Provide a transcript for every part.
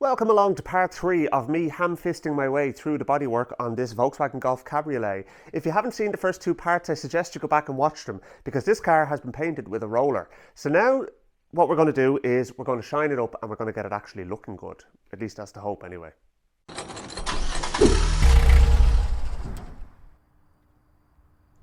Welcome along to part 3 of me ham-fisting my way through the bodywork on this Volkswagen Golf Cabriolet. If you haven't seen the first 2 parts, I suggest you go back and watch them because this car has been painted with a roller. So now what we're going to do is we're going to shine it up and we're going to get it actually looking good. At least that's the hope anyway.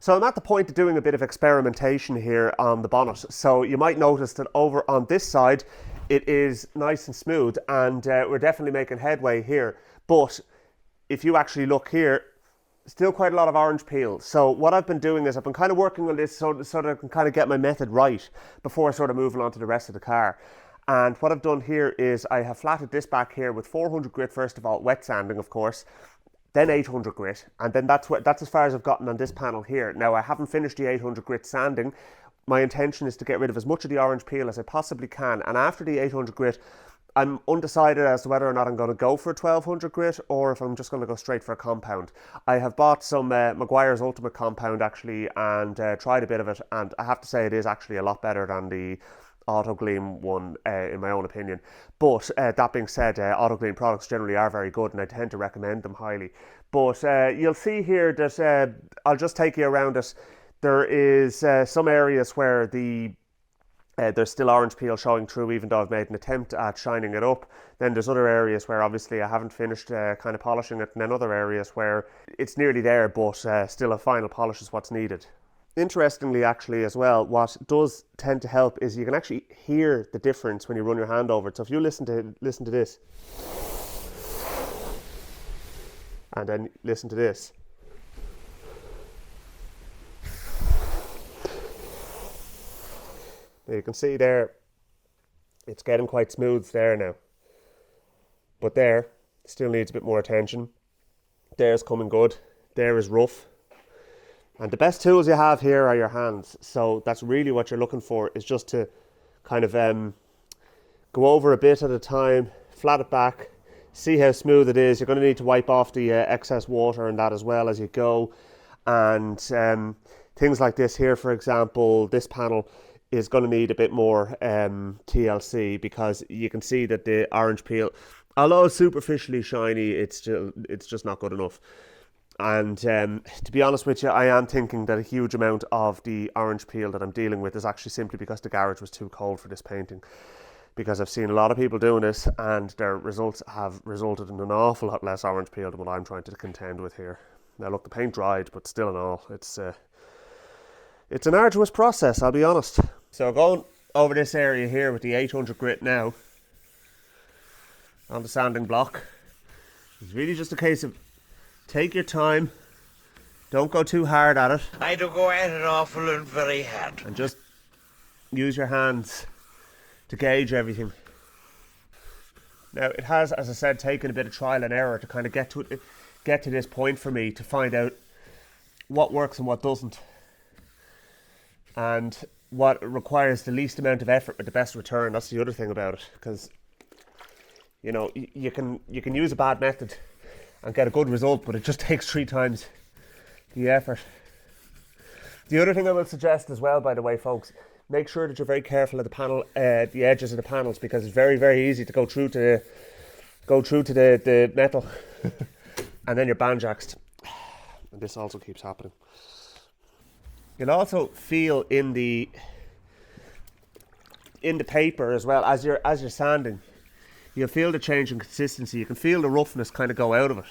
So I'm at the point of doing a bit of experimentation here on the bonnet. So you might notice that over on this side it is nice and smooth, and we're definitely making headway here. But if you actually look here, still quite a lot of orange peel. So what I've been doing is I've been kind of working on this so that I can kind of get my method right before sort of moving on to the rest of the car. And what I've done here is I have flatted this back here with 400 grit first of all, wet sanding of course, then 800 grit, and then that's as far as I've gotten on this panel here. Now I haven't finished the 800 grit sanding. My intention is to get rid of as much of the orange peel as I possibly can, and after the 800 grit I'm undecided as to whether or not I'm going to go for a 1200 grit or if I'm just going to go straight for a compound. I have bought some Maguire's Ultimate Compound actually and tried a bit of it, and I have to say it is actually a lot better than the Auto Gleam one in my own opinion. But that being said, Auto Gleam products generally are very good and I tend to recommend them highly. But you'll see here that I'll just take you around it. There is some areas where there's still orange peel showing through, even though I've made an attempt at shining it up. Then there's other areas where obviously I haven't finished kind of polishing it, and then other areas where it's nearly there, but still a final polish is what's needed. Interestingly, actually, as well, what does tend to help is you can actually hear the difference when you run your hand over it. So if you listen to this, and then listen to this. Now you can see there, it's getting quite smooth there now. But there, still needs a bit more attention. There's coming good. There is rough. And the best tools you have here are your hands. So that's really what you're looking for, is just to kind of go over a bit at a time, flat it back, see how smooth it is. You're going to need to wipe off the excess water and that as well as you go. And things like this here, for example, this panel is going to need a bit more TLC, because you can see that the orange peel, although superficially shiny, it's just not good enough. And to be honest with you, I am thinking that a huge amount of the orange peel that I'm dealing with is actually simply because the garage was too cold for this painting. Because I've seen a lot of people doing this and their results have resulted in an awful lot less orange peel than what I'm trying to contend with here. Now look, the paint dried, but still and all, it's an arduous process, I'll be honest. So going over this area here with the 800 grit now on the sanding block, it's really just a case of take your time, don't go too hard at it. I do go at it awful and very hard. And just use your hands to gauge everything. Now it has, as I said, taken a bit of trial and error to kind of get to this point for me to find out what works and what doesn't. And what requires the least amount of effort with the best return. That's the other thing about it, because you know you can use a bad method and get a good result, but it just takes 3 times the effort. The other thing I will suggest as well, by the way, folks, make sure that you're very careful of the panel, the edges of the panels, because it's very, very easy to go through to the metal, and then you're banjaxed. And this also keeps happening. You'll also feel in the paper as well as you're sanding. You'll feel the change in consistency. You can feel the roughness kind of go out of it.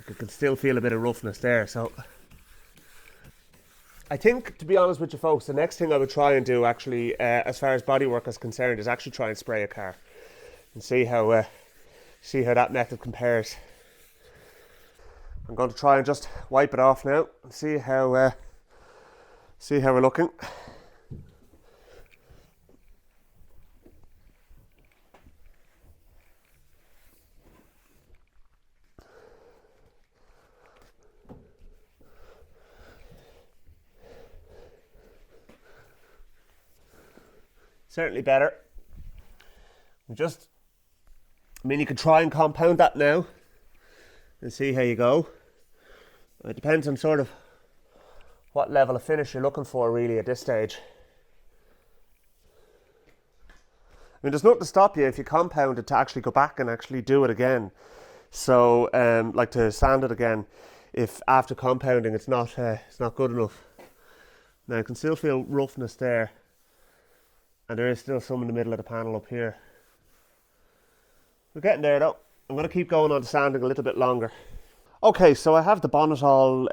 You can still feel a bit of roughness there. So I think, to be honest with you folks, the next thing I would try and do actually, as far as bodywork is concerned, is actually try and spray a car and see how that method compares. I'm going to try and just wipe it off now and see how we're looking. Certainly better. You can try and compound that now and see how you go. It depends on sort of what level of finish you're looking for really at this stage. mean, there's nothing to stop you if you compound it to actually go back and actually do it again. So, like to sand it again, if after compounding it's not good enough. Now, you can still feel roughness there, and there is still some in the middle of the panel up here. We're getting there though. I'm going to keep going on the sanding a little bit longer. Okay, so I have the bonnet all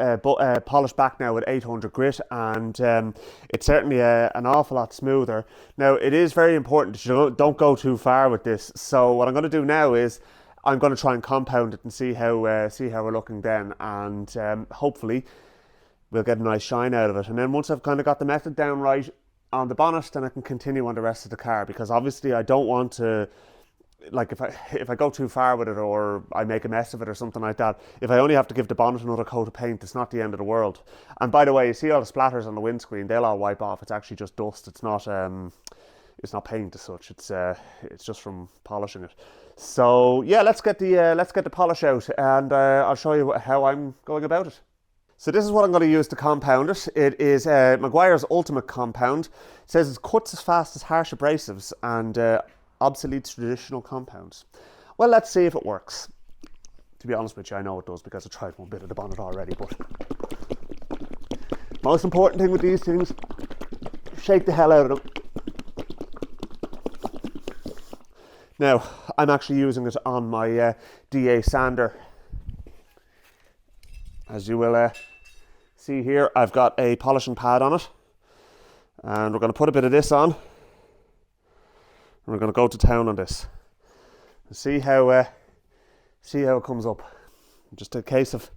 polished back now with 800 grit, and it's certainly an awful lot smoother. Now, it is very important that you don't go too far with this. So what I'm going to do now is I'm going to try and compound it and see how we're looking then, and hopefully we'll get a nice shine out of it. And then once I've kind of got the method down right on the bonnet, then I can continue on the rest of the car, because obviously I don't want to, like, if I go too far with it or I make a mess of it or something like that, if I only have to give the bonnet another coat of paint, it's not the end of the world. And by the way, you see all the splatters on the windscreen, they'll all wipe off. It's actually just dust. It's not paint as such. It's just from polishing it. So yeah, let's get the polish out, and I'll show you how I'm going about it. So this is what I'm going to use to compound it. It is Maguire's Ultimate Compound. It says it cuts as fast as harsh abrasives and obsoletes traditional compounds. Well, let's see if it works. To be honest with you, I know it does, because I tried one bit of the bonnet already, but most important thing with these things, shake the hell out of them. Now, I'm actually using it on my DA sander. As you will see here, I've got a polishing pad on it, and we're going to put a bit of this on. We're going to go to town on this and see how it comes up. Just a case of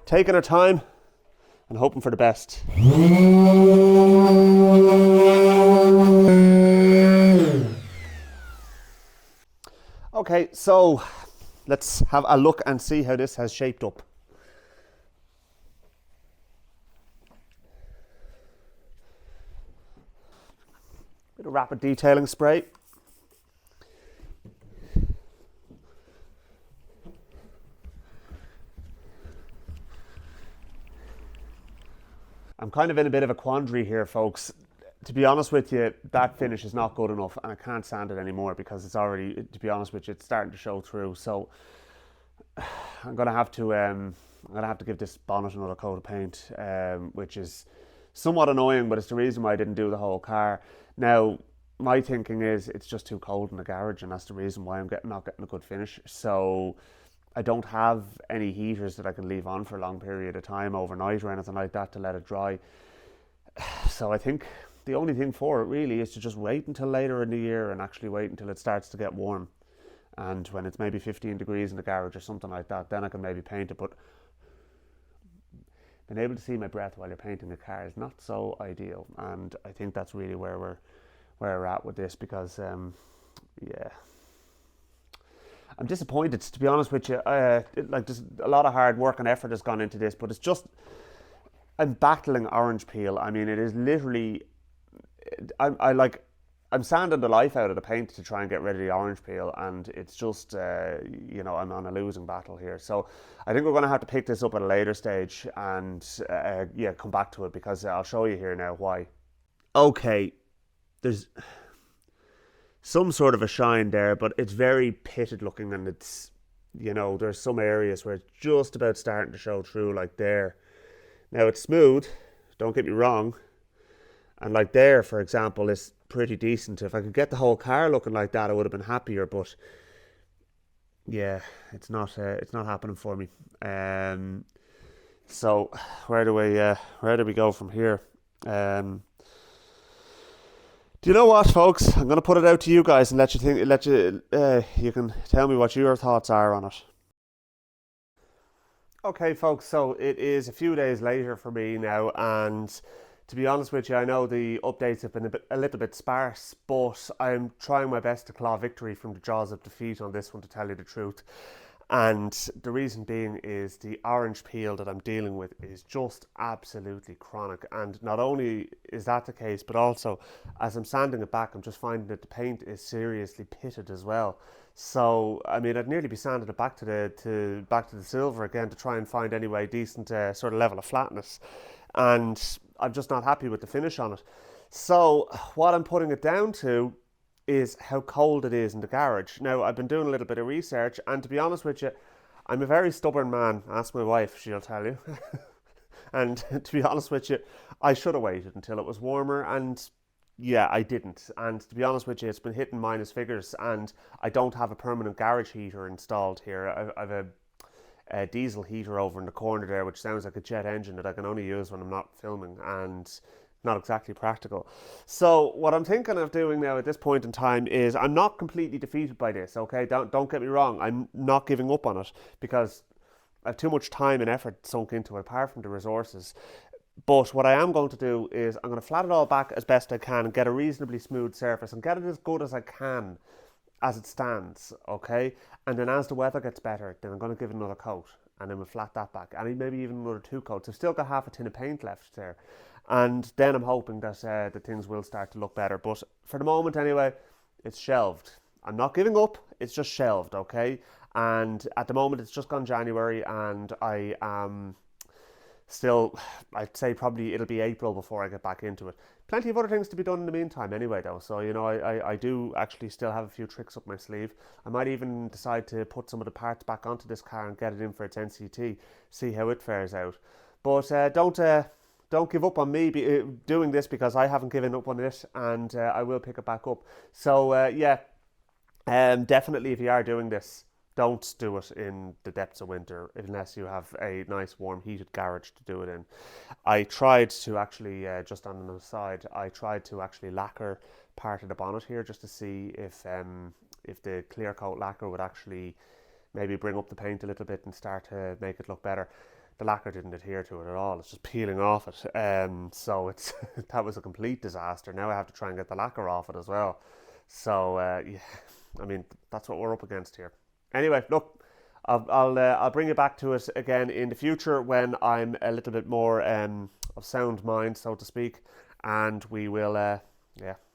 taking our time and hoping for the best. Okay, so let's have a look and see how this has shaped up. Bit of rapid detailing spray. I'm kind of in a bit of a quandary here, folks. To be honest with you, that finish is not good enough, and I can't sand it anymore because it's already, to be honest with you, it's starting to show through. So I'm gonna have to give this bonnet another coat of paint, which is somewhat annoying, but it's the reason why I didn't do the whole car. Now, my thinking is it's just too cold in the garage, and that's the reason why I'm not getting a good finish. So I don't have any heaters that I can leave on for a long period of time overnight or anything like that to let it dry. So I think the only thing for it really is to just wait until later in the year and actually wait until it starts to get warm. And when it's maybe 15 degrees in the garage or something like that, then I can maybe paint it. But being able to see my breath while you're painting a car is not so ideal. And I think that's really where we're at with this, because yeah, I'm disappointed, to be honest with you. Like, there's a lot of hard work and effort has gone into this, but it's just, I'm battling orange peel. I mean, it is literally, I'm sanding the life out of the paint to try and get rid of the orange peel, and it's just, I'm on a losing battle here. So I think we're going to have to pick this up at a later stage and come back to it, because I'll show you here now why. Okay, there's some sort of a shine there, but it's very pitted looking, and it's, there's some areas where it's just about starting to show through, like there. Now, it's smooth, don't get me wrong, and like there, for example, is pretty decent. If I could get the whole car looking like that, I would have been happier, but yeah, it's not happening for me. So where do we go from here? Do you know what, folks? I'm going to put it out to you guys and you can tell me what your thoughts are on it. Okay, folks, so it is a few days later for me now, and to be honest with you, I know the updates have been a little bit sparse, but I'm trying my best to claw victory from the jaws of defeat on this one, to tell you the truth. And the reason being is the orange peel that I'm dealing with is just absolutely chronic. And not only is that the case, but also as I'm sanding it back, I'm just finding that the paint is seriously pitted as well. So I mean, I'd nearly be sanding it back to the silver again to try and find any way decent sort of level of flatness. And I'm just not happy with the finish on it. So what I'm putting it down to is how cold it is in the garage. Now, I've been doing a little bit of research, and to be honest with you, I'm a very stubborn man. Ask my wife, she'll tell you. And to be honest with you, I should have waited until it was warmer, and yeah, I didn't. And to be honest with you, it's been hitting minus figures, and I don't have a permanent garage heater installed here. I've a diesel heater over in the corner there, which sounds like a jet engine that I can only use when I'm not filming, and not exactly practical. So what I'm thinking of doing now at this point in time is, I'm not completely defeated by this, okay? Don't get me wrong, I'm not giving up on it, because I have too much time and effort sunk into it, apart from the resources. But what I am going to do is, I'm going to flat it all back as best I can and get a reasonably smooth surface and get it as good as I can as it stands, okay? And then as the weather gets better, then I'm going to give it another coat, and then we'll flat that back, and maybe even another 2 coats. I've still got half a tin of paint left there, and then I'm hoping that that things will start to look better. But for the moment anyway, it's shelved. I'm not giving up, it's just shelved, okay? And at the moment it's just gone January, and I am still, I'd say probably it'll be April before I get back into it. Plenty of other things to be done in the meantime anyway though, so you know, I do actually still have a few tricks up my sleeve. I might even decide to put some of the parts back onto this car and get it in for its NCT, see how it fares out. But don't give up on me doing this, because I haven't given up on it, and I will pick it back up. So yeah, definitely if you are doing this, don't do it in the depths of winter unless you have a nice warm heated garage to do it in. I tried to actually, just on the side, I tried to actually lacquer part of the bonnet here just to see if the clear coat lacquer would actually maybe bring up the paint a little bit and start to make it look better. The lacquer didn't adhere to it at all. It's just peeling off it. So it's that was a complete disaster. Now I have to try and get the lacquer off it as well. So yeah, I mean, that's what we're up against here. Anyway, look, I'll bring you back to it again in the future when I'm a little bit more of sound mind, so to speak, and we will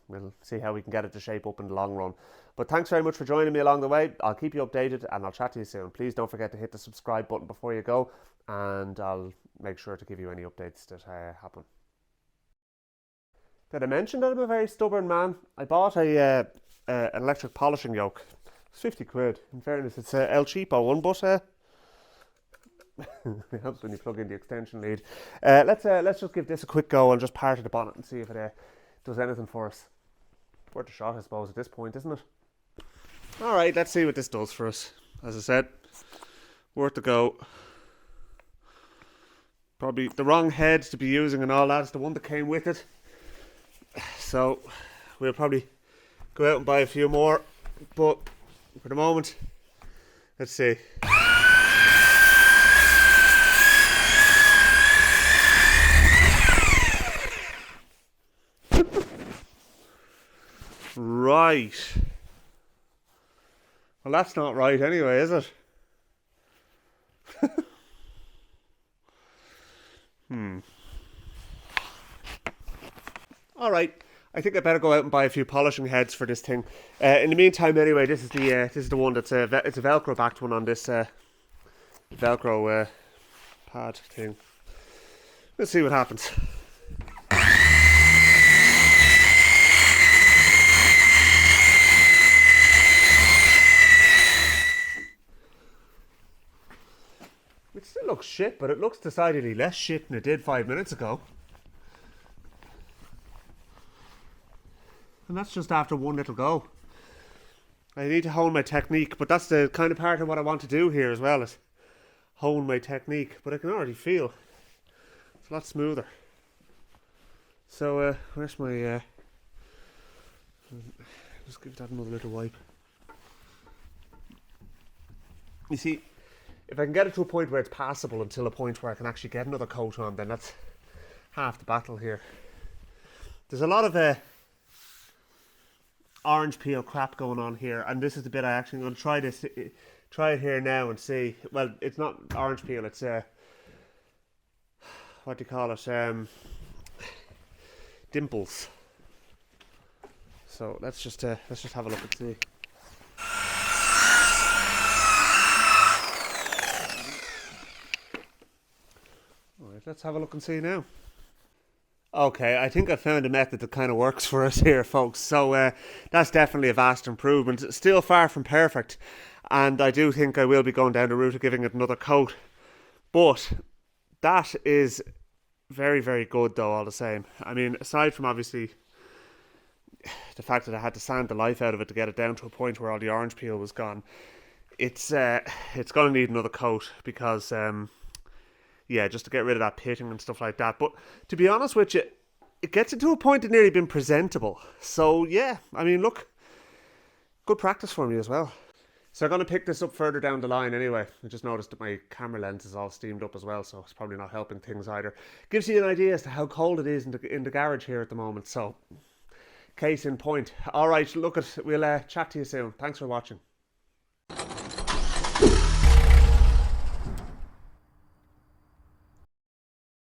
we'll see how we can get it to shape up in the long run. But thanks very much for joining me along the way. I'll keep you updated, and I'll chat to you soon. Please don't forget to hit the subscribe button before you go, and I'll make sure to give you any updates that happen. Did I mention that I'm a very stubborn man? I bought an electric polishing yoke. It's 50 quid. In fairness, it's a El Cheapo one, but it helps when you plug in the extension lead. Let's just give this a quick go and just part of the bonnet and see if it does anything for us. Worth a shot, I suppose, at this point, isn't it? Alright, let's see what this does for us. As I said, worth a go. Probably the wrong head to be using and all that. It's the one that came with it. So, we'll probably go out and buy a few more. But for the moment, let's see. Right. Well, that's not right anyway, is it? All right. I think I better go out and buy a few polishing heads for this thing. In the meantime, anyway, this is the one that's it's a Velcro backed one on this Velcro pad thing. Let's see what happens. It still looks shit, but it looks decidedly less shit than it did 5 minutes ago. And that's just after one little go. I need to hone my technique, but that's the kind of part of what I want to do here as well, is hone my technique. But I can already feel it's a lot smoother. So where's my just give that another little wipe. You see, if I can get it to a point where it's passable until a point where I can actually get another coat on, then that's half the battle here. There's a lot of orange peel crap going on here, and this is the bit I actually going to try it here now and see. Well, it's not orange peel, it's what do you call it, dimples. So let's just have a look and see. Alright, let's have a look and see now. Okay, I think I found a method that kind of works for us here, folks. So that's definitely a vast improvement. Still far from perfect, and I do think I will be going down the route of giving it another coat. But that is very, very good, though, all the same. I mean, aside from obviously the fact that I had to sand the life out of it to get it down to a point where all the orange peel was gone, it's going to need another coat because yeah, just to get rid of that pitting and stuff like that. But to be honest with you, it gets it to a point of nearly being presentable. So yeah, I mean, look, good practice for me as well. So I'm going to pick this up further down the line anyway. I just noticed that my camera lens is all steamed up as well, so it's probably not helping things either. Gives you an idea as to how cold it is in the garage here at the moment. So, case in point. All right, look, we'll chat to you soon. Thanks for watching.